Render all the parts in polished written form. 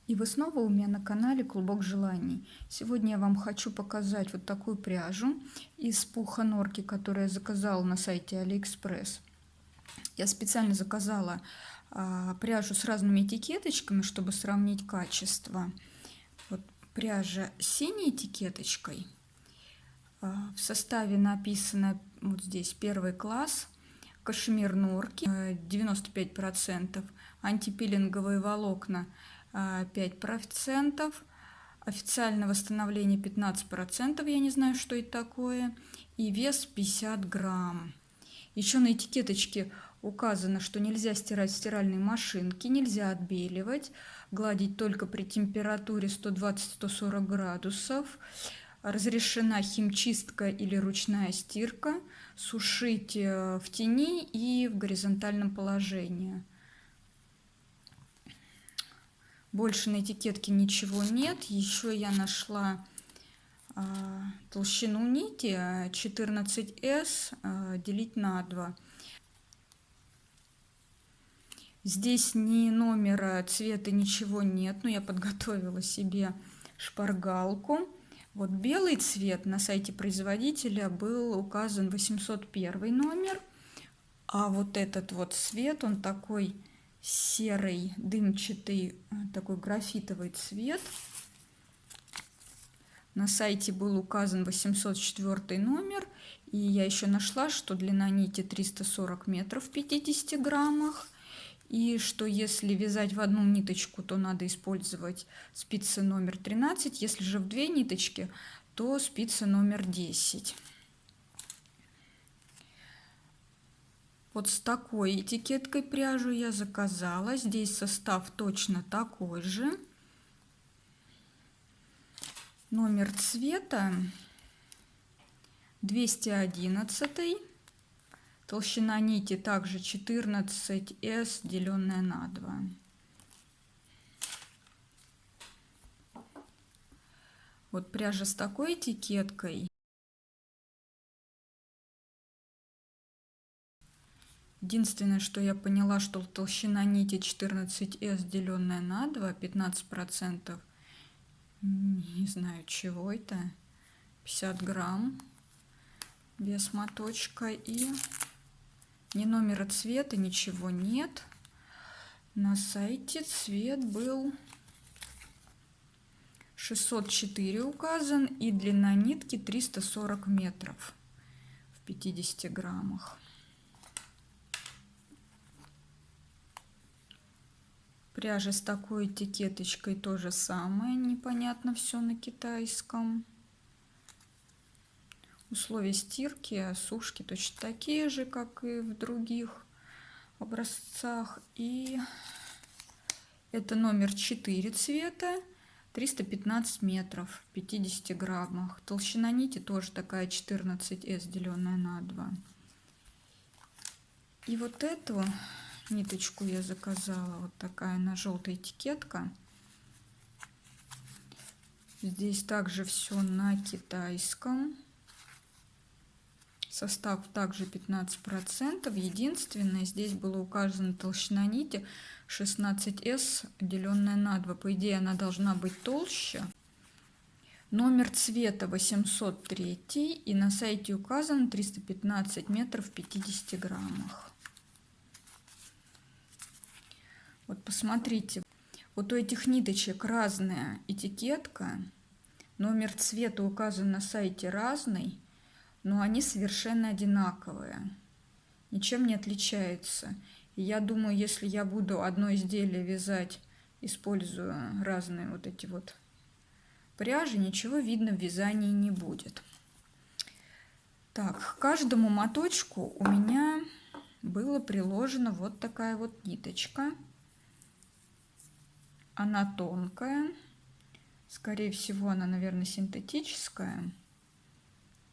И вы снова у меня на канале Клубок желаний. Сегодня я вам хочу показать вот такую пряжу из пуха норки, которую я заказала на сайте AliExpress. Я специально заказала пряжу с разными этикеточками, чтобы сравнить качество. Вот пряжа с синей этикеточкой. В составе написано вот здесь первый класс, кашемир норки 95%, антипилинговые волокна 5%, официальное восстановление 15%, я не знаю, что это такое, и вес 50 грамм. Еще на этикеточке указано, что нельзя стирать в стиральной машинке, нельзя отбеливать, гладить только при температуре 120-140 градусов. Разрешена химчистка или ручная стирка, сушить в тени и в горизонтальном положении. Больше на этикетке ничего нет. Еще я нашла толщину нити 14S делить на 2. Здесь ни номера, цвета, ничего нет, но я подготовила себе шпаргалку. Вот белый цвет на сайте производителя был указан 801 номер, а вот этот вот цвет, он такой серый, дымчатый, такой графитовый цвет. На сайте был указан 804 номер, и я еще нашла, что длина нити 340 метров в 50 граммах, и что если вязать в одну ниточку, то надо использовать спицы номер 13, если же в две ниточки, то спица номер 10. Вот с такой этикеткой пряжу я заказала. Здесь состав точно такой же. Номер цвета 211. Толщина нити также 14S, деленная на 2. Вот пряжа с такой этикеткой. Единственное, что я поняла, что толщина нити 14S, деленная на 2, 15%. Не знаю, чего это. 50 грамм. Вес моточка. И ни номера цвета, ничего нет. На сайте цвет был 604 указан, и длина нитки 340 метров в 50 граммах. Пряжа с такой этикеточкой то же самое, непонятно все на китайском. Условия стирки, сушки точно такие же, как и в других образцах. И это номер 4 цвета, 315 метров в 50 граммах. Толщина нити тоже такая 14S, деленная на 2. И вот эту ниточку я заказала, вот такая на желтая этикетка. Здесь также все на китайском. Состав также 15%. Единственное, здесь было указано толщина нити 16S, деленная на 2. По идее, она должна быть толще. Номер цвета 803, и на сайте указано 315 метров в 50 граммах. Вот посмотрите, вот у этих ниточек разная этикетка. Номер цвета указан на сайте разный, но они совершенно одинаковые, ничем не отличаются. И я думаю, если я буду одно изделие вязать, используя разные вот эти вот пряжи, ничего видно в вязании не будет. Так, к каждому моточку у меня было приложена вот такая вот ниточка. Она тонкая, скорее всего, она, наверное, синтетическая.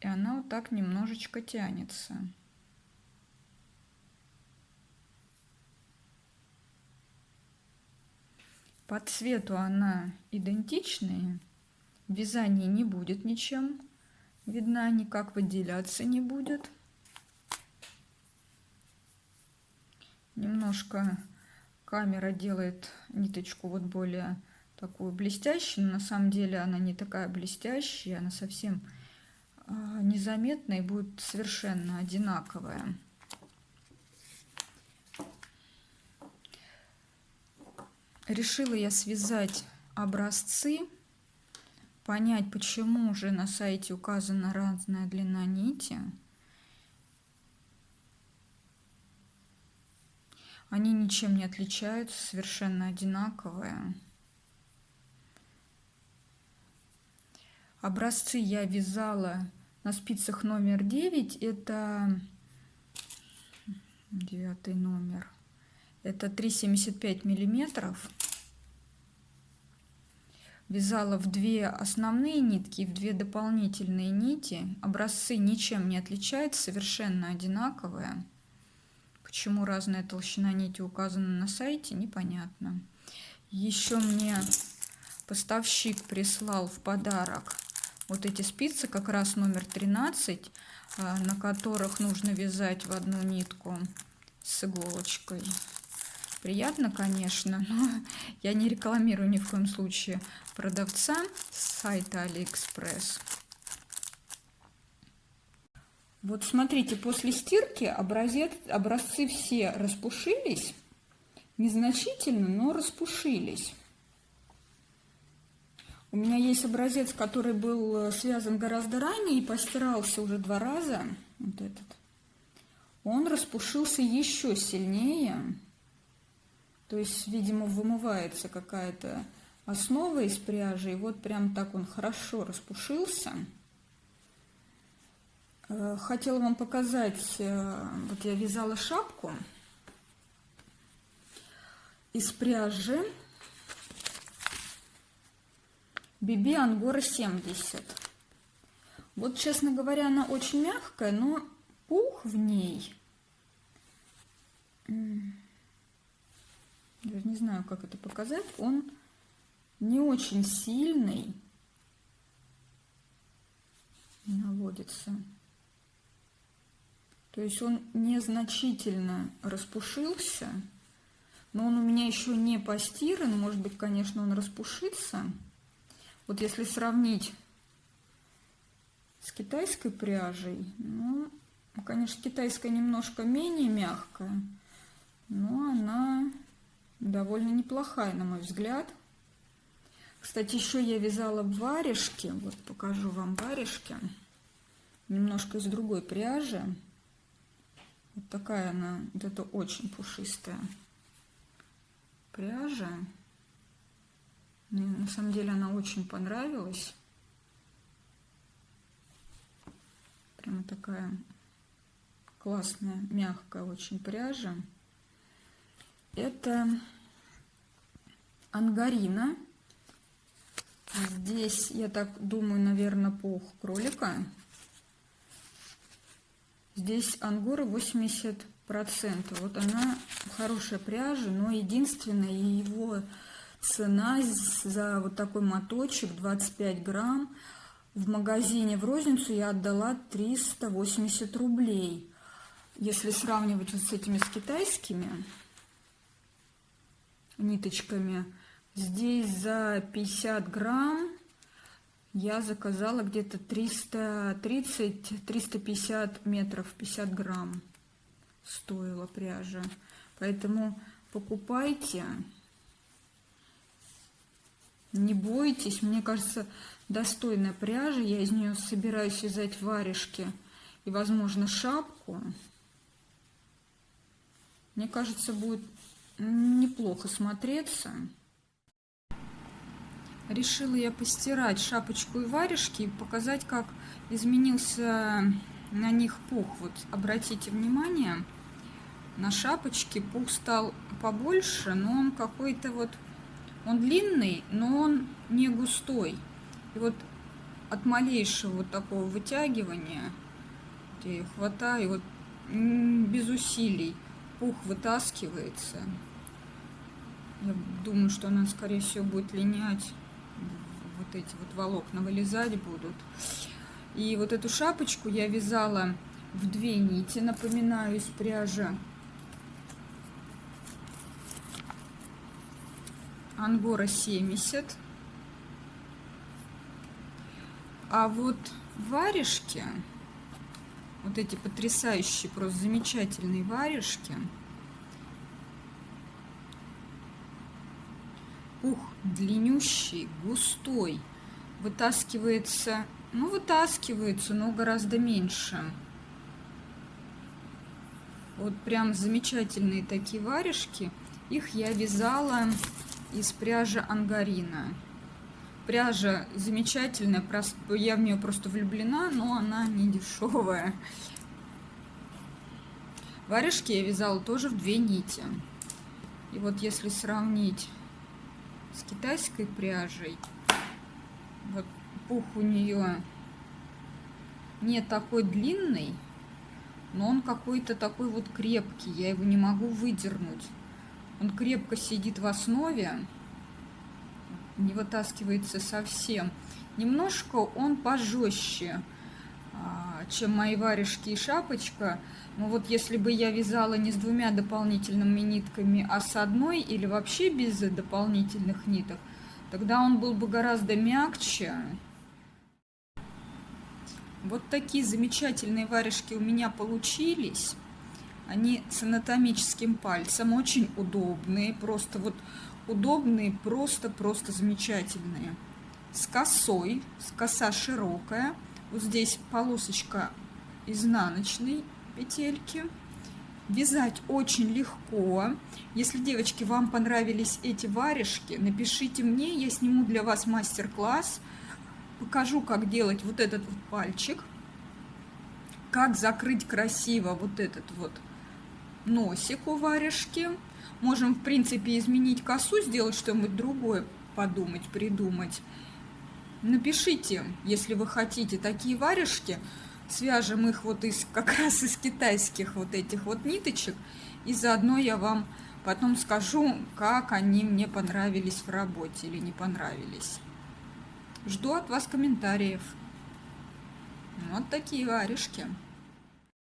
И она вот так немножечко тянется. По цвету она идентичная. В вязании не будет ничем видна, никак выделяться не будет. Немножко камера делает ниточку вот более такую блестящую, но на самом деле она не такая блестящая, она совсем незаметная и будет совершенно одинаковая. Решила я связать образцы, понять, почему же на сайте указана разная длина нити. Они ничем не отличаются, совершенно одинаковые. Образцы я вязала на спицах номер 9, это 9 номер, это 3,75 миллиметров. Вязала в 2 основные нитки и в 2 дополнительные нити. Образцы ничем не отличаются, совершенно одинаковые. Почему разная толщина нити указана на сайте, непонятно. Еще мне поставщик прислал в подарок вот эти спицы, как раз номер 13, на которых нужно вязать в одну нитку с иголочкой. Приятно, конечно, но я не рекламирую ни в коем случае продавца с сайта AliExpress. Вот смотрите, после стирки образцы все распушились, незначительно, но распушились. У меня есть образец, который был связан гораздо ранее и постирался уже 2 раза. Вот этот. Он распушился еще сильнее. То есть, видимо, вымывается какая-то основа из пряжи. И вот прям так он хорошо распушился. Хотела вам показать, вот я вязала шапку из пряжи BB Angora 70. Вот, честно говоря, она очень мягкая, но пух в ней, даже не знаю, как это показать, он не очень сильный, наводится. То есть он незначительно распушился, но он у меня еще не постиран. Может быть, конечно, он распушится. Вот если сравнить с китайской пряжей, ну, конечно, китайская немножко менее мягкая, но она довольно неплохая, на мой взгляд. Кстати, еще я вязала варежки. Вот покажу вам варежки. Немножко из другой пряжи. Вот такая она, вот это очень пушистая пряжа. Мне на самом деле она очень понравилась. Прямо такая классная, мягкая очень пряжа. Это ангарина. Здесь, я так думаю, наверное, пух кролика. Здесь ангора 80%. Вот она хорошая пряжа, но единственное, его цена за вот такой моточек 25 грамм. В магазине в розницу я отдала 380 рублей. Если сравнивать вот с этими, с китайскими ниточками, здесь за 50 грамм я заказала где-то 330-350 метров, 50 грамм стоила пряжа. Поэтому покупайте, не бойтесь. Мне кажется, достойная пряжа. Я из нее собираюсь вязать варежки и, возможно, шапку. Мне кажется, будет неплохо смотреться. Решила я постирать шапочку и варежки и показать, как изменился на них пух. Вот обратите внимание, на шапочке пух стал побольше, но он какой-то вот, он длинный, но он не густой. И вот от малейшего вот такого вытягивания, я ее хватаю, вот без усилий пух вытаскивается. Я думаю, что она, скорее всего, будет линять. Вот эти вот волокна вылезать будут. И вот эту шапочку я вязала в 2 нити, напоминаю, из пряжи Ангора 70. А вот варежки, вот эти потрясающие, просто замечательные варежки, пух длиннющий, густой, вытаскивается, но гораздо меньше. Вот прям замечательные такие варежки. Их я вязала из пряжи Ангарина. Пряжа замечательная, я в нее просто влюблена, но она не дешевая. Варежки я вязала тоже в 2 нити. И вот если сравнить с китайской пряжей, вот пух у нее не такой длинный, но он какой-то такой вот крепкий, я его не могу выдернуть. Он крепко сидит в основе, не вытаскивается совсем. Немножко он пожестче, чем мои варежки и шапочка. Но вот если бы я вязала не с 2 дополнительными нитками, а с одной или вообще без дополнительных ниток, тогда он был бы гораздо мягче. Вот такие замечательные варежки у меня получились. Они с анатомическим пальцем, очень удобные, просто вот удобные, просто замечательные. С косой, коса широкая. Вот здесь полосочка изнаночной петельки. Вязать очень легко. Если, девочки, вам понравились эти варежки, напишите мне, я сниму для вас мастер-класс. Покажу, как делать вот этот вот пальчик, как закрыть красиво вот этот вот носик у варежки. Можем, в принципе, изменить косу, сделать что-нибудь другое, подумать, придумать. Напишите, если вы хотите такие варежки. Свяжем их вот как раз из китайских вот этих вот ниточек. И заодно я вам потом скажу, как они мне понравились в работе или не понравились. Жду от вас комментариев. Вот такие варежки.